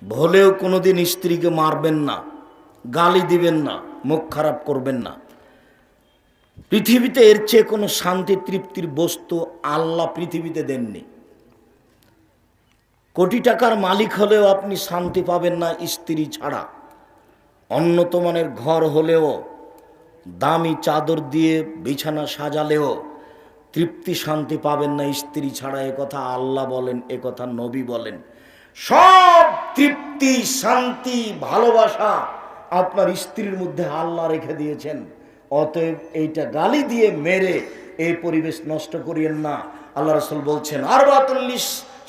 ভুলেও কোনোদিন স্ত্রীকে মারবেন না, গালি দিবেন না, মুখ খারাপ করবেন না। পৃথিবীতে এর চেয়ে কোনো শান্তি তৃপ্তির বস্তু আল্লাহ পৃথিবীতে দেননি। কোটি টাকার মালিক হলেও আপনি শান্তি পাবেন না স্ত্রী ছাড়া। উন্নত মানের ঘর হলেও, দামি চাদর দিয়ে বিছানা সাজালেও তৃপ্তি শান্তি পাবেন না স্ত্রী ছাড়া। একথা আল্লাহ বলেন, একথা নবী বলেন। সব তৃপ্তি, শান্তি, ভালোবাসা আপনার স্ত্রীর মধ্যে আল্লাহ রেখে দিয়েছেন। অতএব এইটা গালি দিয়ে মেরে এই পরিবেশ নষ্ট করিয়েন না। আল্লাহ রাসূল বলছেন, আরবাতুল্লিস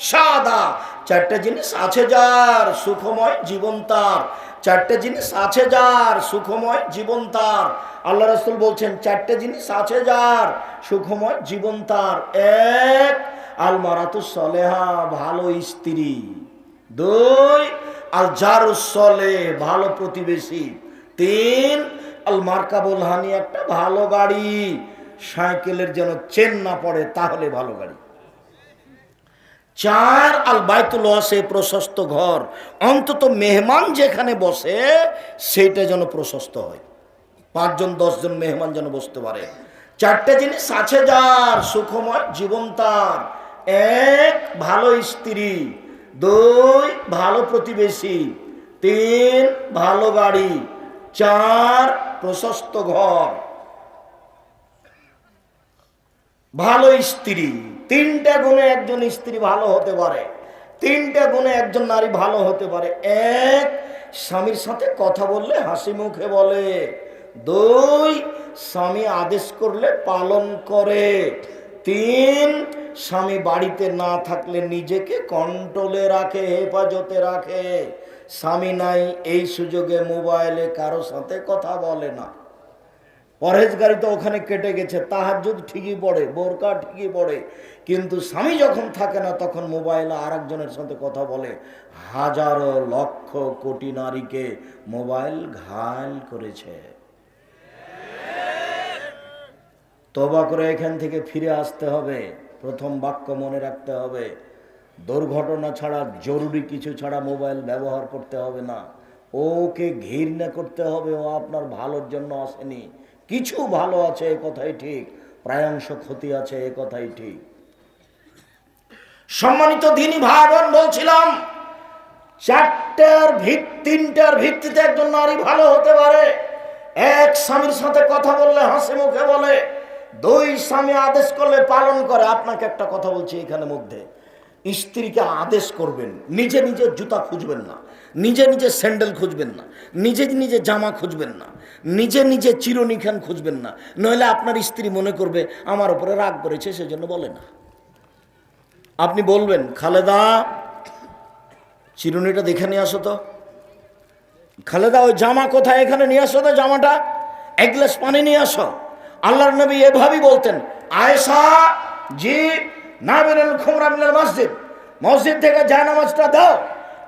সাদা, চারটা জিনিস আছে যার সুখময় জীবন তার। চারটে জিনিস আছে যার সুখময় জীবন তার। আল্লাহ রাসূল বলছেন, চারটে জিনিস আছে যার সুখময় জীবন তার। এক, আল মারাতুস সলেহা, ভালো স্ত্রী। দুই, আল জারুস সলে, ভালো প্রতিবেশী। তিন, আল মার্কাবুল হানি, একটা ভালো গাড়ি। সাইকেলের যেন চেন না পড়ে, তাহলে ভালো গাড়ি। চার, আল বাইতুল ওয়াসে, প্রশস্ত ঘর। অন্তত মেহমান যেখানে বসে সেইটা যেন প্রশস্ত হয়, 5 জন 10 জন মেহমান যেন বসতে পারে। চারটে জিনিস আছে যার সুখময় জীবন তার। এক, ভালো স্ত্রী। দুই, ভালো প্রতিবেশী। তিন, ভালো গাড়ি। চার, প্রশস্ত ঘর। ভালো স্ত্রী, তিনটা গুণে একজন স্ত্রী ভালো হতে পারে। তিনটা গুণে একজন নারী ভালো হতে পারে। এক, স্বামীর সাথে কথা বললে হাসি মুখে বলে। দুই, স্বামী আদেশ করলে পালন করে। তিন, স্বামী বাড়িতে না থাকলে নিজেকে কন্ট্রোলে রাখে, হেফাজতে রাখে। স্বামী নাই এই সুযোগে মোবাইলে কারো সাথে কথা বলে না। পরহেজগারি তো ওখানে কেটে গেছে, তাহাজ্জুদ ঠিকই পড়ে, বোরকা ঠিকই পড়ে, কিন্তু স্বামী যখন থাকে না তখন মোবাইলে আরেকজনের সাথে কথা বলে। হাজারো লক্ষ কোটি নারীকে মোবাইল ঘায়েল করেছে। তওবা করে এখান থেকে ফিরে আসতে হবে। প্রথম বাক্য মনে রাখতে হবে, দুর্ঘটনা ছাড়া, জরুরি কিছু ছাড়া মোবাইল ব্যবহার করতে হবে না। ওকে ঘৃণা করতে হবে, ও আপনার ভালোর জন্য আসেনি। কিছু ভালো আছে এ কথাই ঠিক, প্রায়াংশ ক্ষতি আছে এ কথাই ঠিক। সম্মানিত দ্বীনি ভাই বোন, বলছিলাম তিনটার ভিত্তিতে একজন নারী ভালো হতে পারে। এক, স্বামীর সাথে কথা বললে হাসি মুখে বলে। দুই, স্বামী আদেশ করলে পালন করে। আপনাকে একটা কথা বলছি এখানে মধ্যে, স্ত্রীকে আদেশ করবেন, নিজে নিজে জুতা খুঁজবেন না, নিজে নিজে স্যান্ডেল খুঁজবেন না, নিজে নিজে জামা খুঁজবেন না, নিজে নিজে চিরনিখান খুঁজবেন না। নইলে আপনার স্ত্রী মনে করবে আমার উপরে রাগ করেছে, সেজন্য বলে না। আপনি বলবেন, খালেদা চিরুনিটা দেখে নিয়ে আসো তো, খালেদা ওই জামা কোথায়, এখানে নিয়ে আসো তো জামাটা, এক গ্লাস পানি নিয়ে আসো। আল্লাহর নবী এভাবেই বলতেন, আয়েশা জি না বেরেন খুমরা মিনাল মসজিদ, মসজিদ থেকে জায়নামাজটা দাও।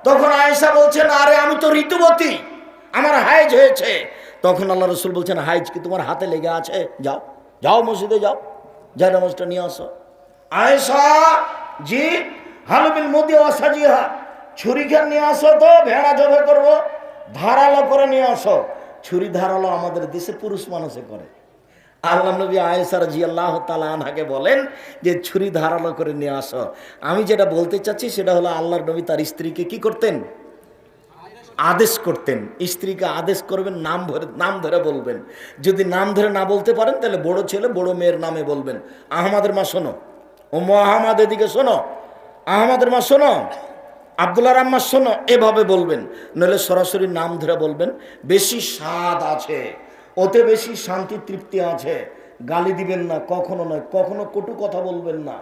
তখন আয়েশা বলছেন, আরে আমি তো ঋতুবতী, আমার হাইজ হয়েছে। তখন আল্লাহ রসুল বলছেন, হাইজ কি তোমার হাতে লেগে আছে? যাও যাও মসজিদে যাও, জায়নামাজটা নিয়ে আসো। আয়েশা জি হালুবিল মুদি ওয়াসাজিহা, ছুরিখান নিয়ে আসো তো, ভেড়া জবে করবো, ধারালো করে নিয়ে আসো। ছুরি ধারালো আমাদের দেশে পুরুষ মানুষে করে। আল্লাহ নবী আয়েশা রাদিয়াল্লাহু তাআলা আনহাকে বলেন যে ছুরি ধারালো করে নিয়ে আসো। আমি যেটা বলতে চাচ্ছি সেটা হলো, আল্লাহর নবী তার স্ত্রীকে কি করতেন? আদেশ করতেন। স্ত্রীকে আদেশ করবেন, নাম ধরে বলবেন। যদি নাম ধরে না বলতে পারেন তাহলে বড় ছেলে বড় মেয়ের নামে বলবেন। আহমাদের মা শোনো, ও আহমাদ এদিকে শোনো, আহমাদের মা শোনো, আব্দুল্লাহর আম্মা শোনো, এভাবে বলবেন। নইলে সরাসরি নাম ধরে বলবেন। বেশি স্বাদ আছে, ওতে বেশি শান্তি তৃপ্তি আছে। গালি দিবেন না, কখনো নয়, কখনো কটু কথা বলবেন না।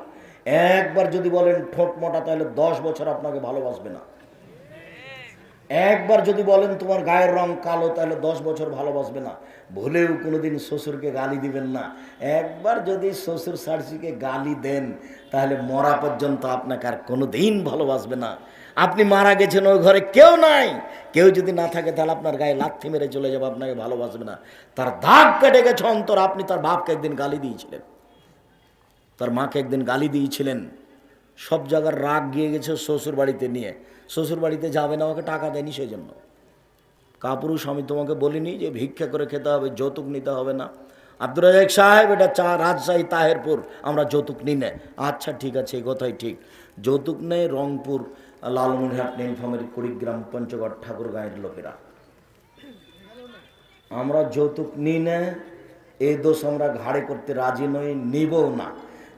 একবার যদি বলেন ঠোঁট মোটা, তাহলে 10 বছর আপনাকে ভালোবাসবে না। একবার যদি বলেন তোমার গায়ের রং কালো, তাহলে 10 বছর ভালোবাসবে না। ভুলেও কোনোদিন শ্বশুরকে গালি দিবেন না। একবার যদি শ্বশুর শাশুড়িকে গালি দেন, তাহলে মরা পর্যন্ত আপনাকে আর কোনোদিন ভালোবাসবে না। আপনি মারা গেছেন, ওই ঘরে কেউ নাই, কেউ যদি না থাকে তাহলে আপনার গায়ে লাথি মেরে চলে যাবে, আপনাকে ভালোবাসবে না। তার দাগ কেটে গেছে অন্তর। আপনি তার বাপকে একদিন গালি দিয়েছিলেন, তার মাকে একদিন গালি দিয়েছিলেন, সব জায়গার রাগ গিয়ে গেছে শ্বশুর বাড়িতে নিয়ে। শ্বশুর বাড়িতে যাবে না, আমাকে টাকা দেয়নি সেই জন্য। কাপুরুষ আমি তোমাকে বলিনি যে ভিক্ষা করে খেতে হবে, যৌতুক নিতে হবে না? আব্দুর রাজাক সাহেব, এটা রাজশাহী তাহেরপুর, আমরা যৌতুক নিই না। আচ্ছা ঠিক আছে, এই কথাই ঠিক, যৌতুক নেই রংপুর, লালমনিরহাট, নীলফামারী, কুড়িগ্রাম, পঞ্চগড়, ঠাকুরগাঁয়ের লোকেরা। আমরা যৌতুক নিই না, এই দোষ আমরা ঘাড়ে করতে রাজি নই, নিবও না।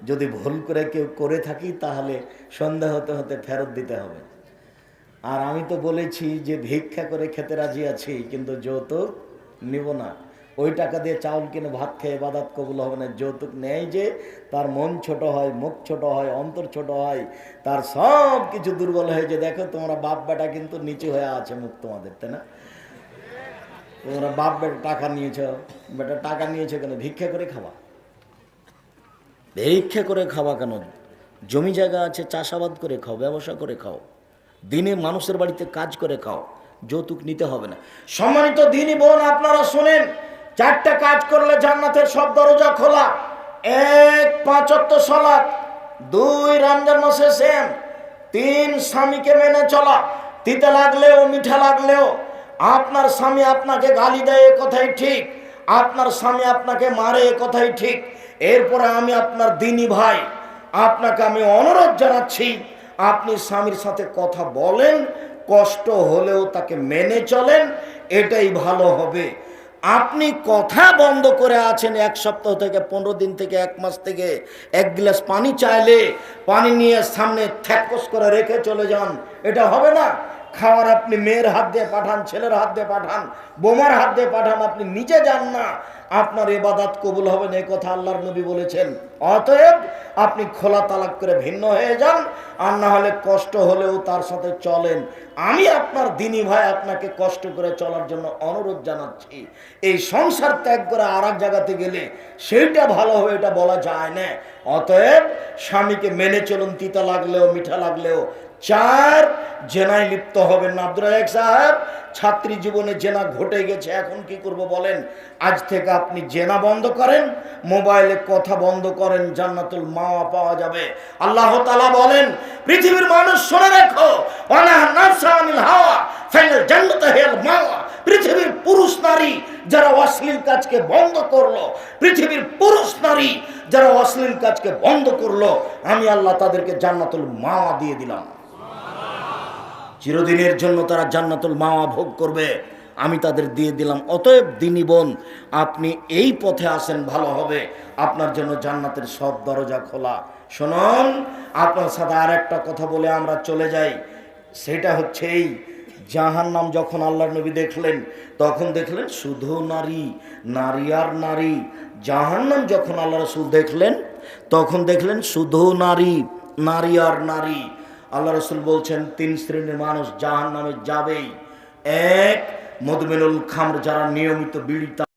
যদি ভুল করে কেউ করে থাকি তাহলে সন্দেহ হতে হতে ফেরত দিতে হবে। আর আমি তো বলেছি যে ভিক্ষা করে খেতে রাজি আছি, কিন্তু যৌতুক নিব না। ওই টাকা দিয়ে চাউল কিনে ভাত খেয়ে ইবাদত কবুল হবে না। যৌতুক নেই যে তার মন ছোট হয়, মুখ ছোট হয়, অন্তর ছোট হয়, তার সব কিছু দুর্বল হয়ে যে, দেখো তোমরা বাপ বেটা কিন্তু নিচু হয়ে আছে মুখ তোমাদের, তাই না? তোমরা বাপ বেটা টাকা নিয়েছ, বেটা টাকা নিয়েছো কেন? ভিক্ষা করে খাওয়া। ভিক্ষা করে খাওয়া কেন? জমি জায়গা আছে, চাষাবাদ করে খাও, ব্যবসা করে খাও, দিনে মানুষের বাড়িতে কাজ করে খাও, যৌতুক নিতে হবে না। সম্মানিত দিনী বোন, আপনারা শুনেন, 4টা কাজ করলে জান্নাতের সব দরজা খোলা। 1, 5 ওয়াক্ত সালাত, 2, রমজান মাসে সিয়াম, 3, স্বামীকে মেনে চলা। তিতা লাগলেও মিঠা লাগলেও আপনার স্বামী আপনাকে গালি দেয়, এ কথাই ঠিক। আপনার স্বামী আপনাকে মারে, এ কথাই ঠিক। এরপরে আমি আপনার দিনী ভাই, আপনাকে আমি অনুরোধ জানাচ্ছি, আপনি স্বামীর সাথে কথা বলেন, কষ্ট হলেও তাকে মেনে চলেন, এটাই ভালো হবে। আপনি কথা বন্ধ করে আছেন 1 সপ্তাহ থেকে, 15 দিন থেকে, 1 মাস থেকে, 1 গ্লাস পানি চাইলে পানি নিয়ে সামনে থ্যাকস করে রেখে চলে যান, এটা হবে না। খাওয়ার আপনি মেয়ের হাত দিয়ে পাঠান, ছেলের হাত দিয়ে পাঠান, বোমার হাত দিয়ে পাঠান, আপনি নিজে যান না, আপনার ইবাদত কবুল হবে না, এই কথা আল্লাহর নবী বলেছেন। অতএব আপনি খোলা তালাক করে ভিন্ন হয়ে যান, আর না হলে কষ্ট হলেও তার সাথে চলেন। আমি আপনার দিনী ভাই আপনাকে কষ্ট করে চলার জন্য অনুরোধ জানাচ্ছি। এই সংসার ত্যাগ করে আর এক জায়গাতে গেলে সেইটা ভালো হবে, এটা বলা যায় না। অতএব স্বামীকে মেনে চলুন, তিতা লাগলেও মিঠা লাগলেও। 4, জেনায় লিপ্ত হবেন না। আব্দুর রাজাক সাহেব, ছাত্রী জীবনে জেনা ঘটে গেছে, এখন কি করব বলেন? আজ থেকে আপনি জেনা বন্ধ করেন, মোবাইলে কথা বন্ধ করেন, জান্নাতুল মাওয়া পাওয়া যাবে। আল্লাহ তাআলা বলেন, পৃথিবীর মানুষ শুনে রাখো, ওয়ালা নাফসা আনিল হাওয়া ফাইনাল জান্নাতু হিয়াল মাওয়া। পৃথিবীর পুরুষ নারী যারা অশ্লীল কাজকে বন্ধ করলো, পৃথিবীর পুরুষ নারী যারা অশ্লীল কাজকে বন্ধ করলো, আমি আল্লাহ তাদেরকে জান্নাতুল মাওয়া দিয়ে দিলাম। চিরদিনের জন্য তারা জান্নাতুল মাওয়া ভোগ করবে, আমি তাদের দিয়ে দিলাম। অতএব দিনী বোন, আপনি এই পথে আসেন, ভালো হবে, আপনার জন্য জান্নাতের সব দরজা খোলা। শুনুন, আপনার সাথে আর একটা কথা বলে আমরা চলে যাই। সেটা হচ্ছে এই, জাহান্নাম যখন আল্লাহর নবী দেখলেন, তখন দেখলেন শুধু নারী, নারী আর নারী। জাহান্নাম যখন আল্লাহ রাসূল দেখলেন, তখন দেখলেন শুধু নারী, নারী আর নারী। আল্লাহ রাসূল বলছেন 3 শ্রেণীর মানুষ জাহান্নামে যাবেই। 1, মদমিনুল খামর, যারা নিয়মিত বিড়ি